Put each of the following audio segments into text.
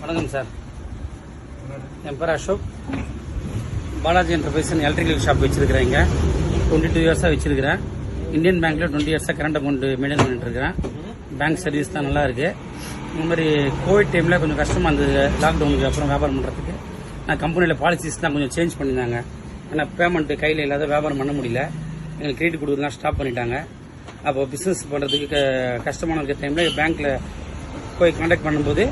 வணக்கம் சார், என் பேர் Ashok. Balaji enterprise electrical shop வச்சிருக்கிறேன். இங்கே 22 இயர்ஸாக வச்சிருக்கிறேன். இந்தியன் பேங்க்ல 20 இயர்ஸாக கரண்ட் அக்கௌண்ட் மெயின்டைன் பண்ணிட்டு இருக்கிறேன். பேங்க் சர்வீஸ் தான் நல்லா இருக்கு. இந்த மாதிரி கோவிட் டைம்ல கொஞ்சம் கஷ்டமா இருந்தது. லாக்டவுனுக்கு அப்புறம் வியாபாரம் பண்றதுக்கு நான் கம்பெனியில் பாலிசிஸ் தான் கொஞ்சம் சேஞ்ச் பண்ணியிருந்தாங்க. ஏன்னா பேமெண்ட் கையில் இல்லாத வியாபாரம் பண்ண முடியல. எங்களுக்கு கிரெடிட் கொடுக்குறதுலாம் ஸ்டாப் பண்ணிட்டாங்க. அப்போ பிஸ்னஸ் பண்ணுறதுக்கு கஷ்டமான இருக்க டைமில் பேங்க்கில் போய் கான்டாக்ட் பண்ணும்போது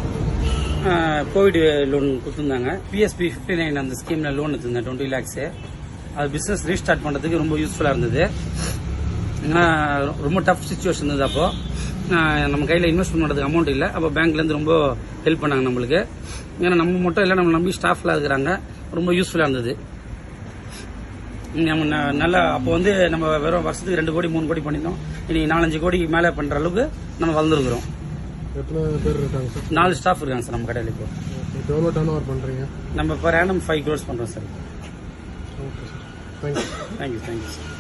கோவிட் லோன் கொடுத்துருந்தாங்க. PSB 59 அந்த ஸ்கீமில் லோன் எடுத்திருந்தேன் 20 lakhs. அது பிஸ்னஸ் ரீஸ்டார்ட் பண்ணுறதுக்கு ரொம்ப யூஸ்ஃபுல்லாக இருந்தது. ஏன்னா ரொம்ப டஃப் சுச்சுவேஷன் இருந்தது. அப்போது நம்ம கையில் இன்வெஸ்ட்மெண்ட் பண்ணுறதுக்கு அமௌண்ட் இல்லை. அப்போ பேங்க்லேருந்து ரொம்ப ஹெல்ப் பண்ணாங்க நம்மளுக்கு. ஏன்னா நம்ம மட்டும் இல்லை, நம்ம நம்பி ஸ்டாஃப்லாம் இருக்கிறாங்க. ரொம்ப யூஸ்ஃபுல்லாக இருந்தது. நம்ம நல்லா அப்போ நம்ம வெறும் வருஷத்துக்கு 2 கோடி 3 கோடி பண்ணியிருந்தோம். இனி 4-5 கோடி மேலே பண்ணுற அளவுக்கு நம்ம வளர்ந்துருக்குறோம். எத்தனை பேர் இருக்காங்க சார்? 4 ஸ்டாஃப் இருக்காங்க சார் நம்ம கடையில். இப்போ எவ்வளோ டர்ன் ஓவர் பண்ணுறீங்க? நம்ம இப்போ ரேண்டம் 5 crores பண்ணுறோம் sir. Okay sir, thank you sir.